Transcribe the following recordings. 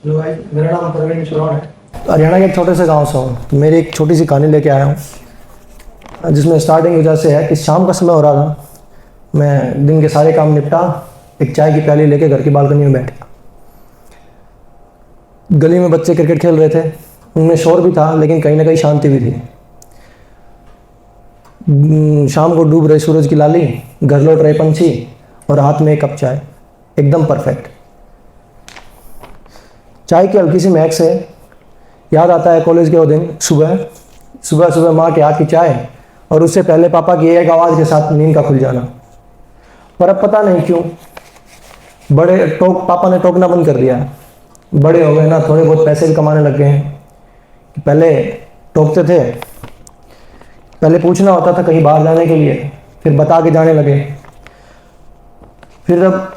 Hello भाई, मेरा नाम प्रवीण चौहान है। हरियाणा के एक छोटे से गांव से हूँ। तो मेरी एक छोटी सी कहानी लेके आया हूँ, जिसमें स्टार्टिंग वजह से है कि शाम का समय हो रहा था। मैं दिन के सारे काम निपटा, एक चाय की प्याली लेके घर की बालकनी में बैठ गया। गली में बच्चे क्रिकेट खेल रहे थे, उनमें शोर भी था लेकिन कहीं ना कहीं शांति भी थी। शाम को डूब रहे सूरज की लाली, घर लौट रहे पंछी और हाथ में एक कप चाय, एकदम परफेक्ट। चाय की हल्की सी महक से याद आता है कॉलेज के वो दिन। सुबह सुबह सुबह माँ के हाथ की चाय और उससे पहले पापा की एक आवाज़ के साथ नींद का खुल जाना। पर अब पता नहीं क्यों पापा ने टोकना बंद कर दिया। बड़े हो गए ना, थोड़े बहुत पैसे भी कमाने लग गए हैं। पहले टोकते थे, पहले पूछना होता था कहीं बाहर जाने के लिए, फिर बता के जाने लगे। फिर जब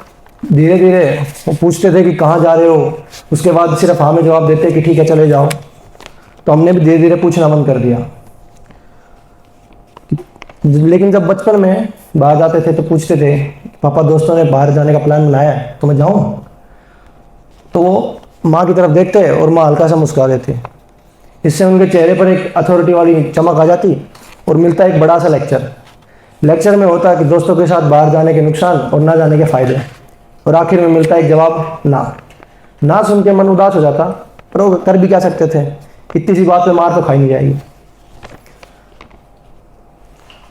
धीरे धीरे वो पूछते थे कि कहाँ जा रहे हो, उसके बाद सिर्फ हाँ में जवाब देते कि ठीक है चले जाओ। तो हमने भी धीरे धीरे पूछना बंद कर दिया। लेकिन जब बचपन में बाहर जाते थे तो पूछते थे पापा दोस्तों ने बाहर जाने का प्लान बनाया है तो मैं जाऊँ। तो वो माँ की तरफ देखते और माँ हल्का सा मुस्कुरा देती। इससे उनके चेहरे पर एक अथॉरिटी वाली चमक आ जाती और मिलता एक बड़ा सा लेक्चर में होता कि दोस्तों के साथ बाहर जाने के नुकसान और ना जाने के फायदे, और आखिर में मिलता एक जवाब ना सुन के मन उदास हो जाता, पर वो कर भी क्या सकते थे, इतनी सी बात पे मार तो खाई नहीं जाएगी।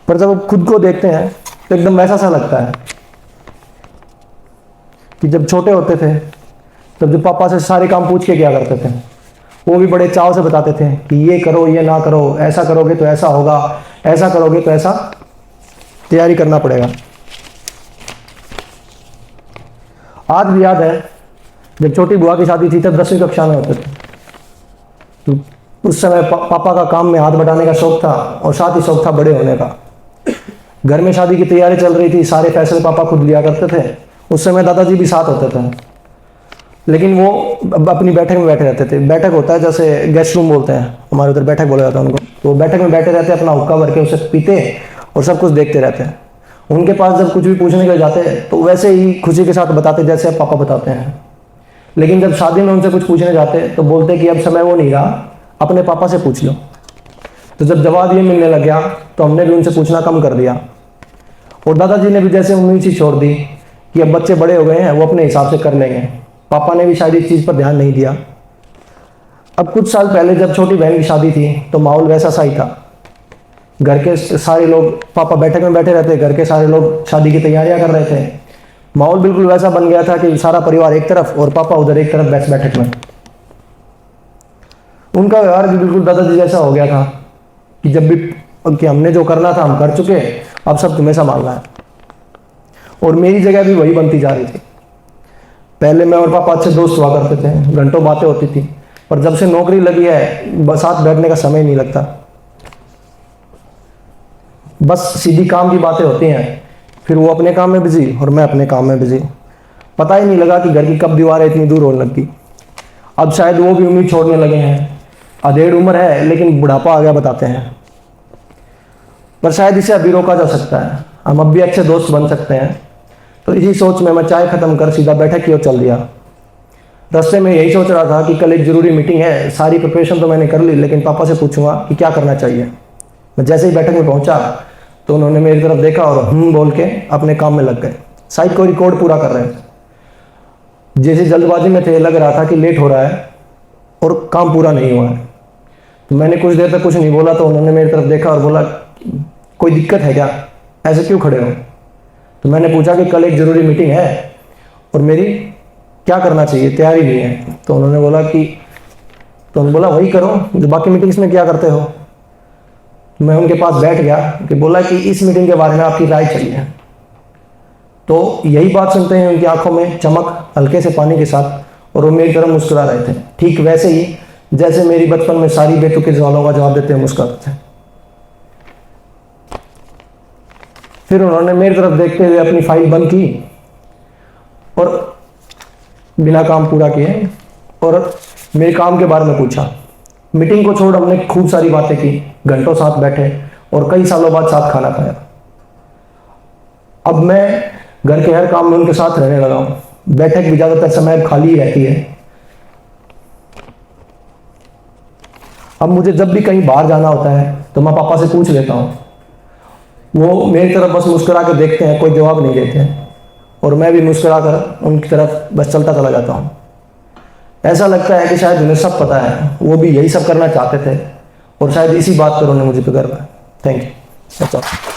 पर जब खुद को देखते हैं तो एकदम वैसा सा लगता है कि जब छोटे होते थे तब जब पापा से सारे काम पूछ के क्या करते थे, वो भी बड़े चाव से बताते थे कि ये करो ये ना करो, ऐसा करोगे तो ऐसा होगा, ऐसा करोगे तो ऐसा तैयारी करना पड़ेगा। आज भी याद है जब छोटी बुआ की शादी थी तब 10वीं कक्षा में होते थे। तो उस समय पापा का काम में हाथ बटाने का शौक था और साथ ही शौक था बड़े होने का। घर में शादी की तैयारी चल रही थी, सारे फैसले पापा खुद लिया करते थे। उस समय दादाजी भी साथ होते थे, लेकिन वो अपनी बैठक में बैठे रहते थे। बैठक होता है जैसे गेस्ट रूम बोलते हैं, हमारे उधर बैठक बोला जाता है उनको। तो वो बैठक में बैठे रहते, अपना हुक्का भर के उसे पीते और सब कुछ देखते रहते हैं। उनके पास जब कुछ भी पूछने के लिए जाते तो वैसे ही खुशी के साथ बताते जैसे अब पापा बताते हैं। लेकिन जब शादी में उनसे कुछ पूछने जाते तो बोलते कि अब समय वो नहीं रहा, अपने पापा से पूछ लो। तो जब जवाब ये मिलने लग गया तो हमने भी उनसे पूछना कम कर दिया, और दादाजी ने भी जैसे उम्मीद सी छोड़ दी कि अब बच्चे बड़े हो गए हैं, वो अपने हिसाब से कर लेंगे। पापा ने भी शायद इस चीज़ पर ध्यान नहीं दिया। अब कुछ साल पहले जब छोटी बहन की शादी थी तो माहौल वैसा सा ही था। घर के सारे लोग, पापा बैठक में बैठे रहते, घर के सारे लोग शादी की तैयारियां कर रहे थे। माहौल बिल्कुल वैसा बन गया था कि सारा परिवार एक तरफ और पापा उधर एक तरफ बैठक में। उनका व्यवहार भी बिल्कुल दादाजी जैसा हो गया था कि जब भी कि हमने जो करना था हम कर चुके, अब सब तुम्हें संभालना है। और मेरी जगह भी वही बनती जा रही थी। पहले मैं और पापा अच्छे दोस्त हुआ करते थे, घंटों बातें होती थी, पर जब से नौकरी लगी है साथ बैठने का समय नहीं लगता। बस सीधी काम की बातें होती हैं, फिर वो अपने काम में बिजी और मैं अपने काम में बिजी। पता ही नहीं लगा कि घर की कब दीवारें इतनी दूर होने लगी। अब शायद वो भी उम्मीद छोड़ने लगे हैं। अधेड़ उम्र है लेकिन बुढ़ापा आ गया बताते हैं। पर शायद इसे अभी रोका जा सकता है, हम अब भी अच्छे दोस्त बन सकते हैं। तो इसी सोच में मैं चाय खत्म कर सीधा बैठक की ओर चल दिया। रास्ते में यही सोच रहा था कि कल एक जरूरी मीटिंग है। सारी प्रिपरेशन तो मैंने कर ली, लेकिन पापा से पूछूंगा कि क्या करना चाहिए। मैं जैसे ही बैठक में पहुंचा तो उन्होंने मेरी तरफ देखा और बोल के अपने काम में लग गए। शायद कोई रिकॉर्ड पूरा कर रहे थे। जैसे जल्दबाजी में थे, लग रहा था कि लेट हो रहा है और काम पूरा नहीं हुआ है। तो मैंने कुछ देर तक कुछ नहीं बोला तो उन्होंने मेरी तरफ देखा और बोला कोई दिक्कत है क्या, ऐसे क्यों खड़े हो। तो मैंने पूछा कि कल एक ज़रूरी मीटिंग है और मेरी क्या करना चाहिए, तैयारी नहीं है। तो उन्होंने बोला वही करो जो बाकी मीटिंग्स में क्या करते हो। मैं उनके पास बैठ गया कि बोला कि इस मीटिंग के बारे में आपकी राय चाहिए। तो यही बात सुनते हैं उनकी आंखों में चमक हल्के से पानी के साथ, और वो मेरी तरफ मुस्कुरा रहे थे, ठीक वैसे ही जैसे मेरी बचपन में सारी बेतुके सवालों का जवाब देते हुए मुस्कुराते थे। फिर उन्होंने मेरी तरफ देखते हुए अपनी फाइल बंद की और बिना काम पूरा किए और मेरे काम के बारे में पूछा। मीटिंग को छोड़ हमने खूब सारी बातें की, घंटों साथ बैठे और कई सालों बाद साथ खाना खाया। अब मैं घर के हर काम में उनके साथ रहने लगा हूँ। बैठक भी ज़्यादातर समय खाली ही रहती है। अब मुझे जब भी कहीं बाहर जाना होता है तो मैं पापा से पूछ लेता हूँ, वो मेरी तरफ बस मुस्कुरा के देखते हैं, कोई जवाब नहीं देते हैं, और मैं भी मुस्कुरा कर उनकी तरफ बस चलता चला जाता हूँ। ऐसा लगता है कि शायद उन्हें सब पता है, वो भी यही सब करना चाहते थे, और शायद इसी बात पर उन्हें मुझे पे गर्व है। Thank you.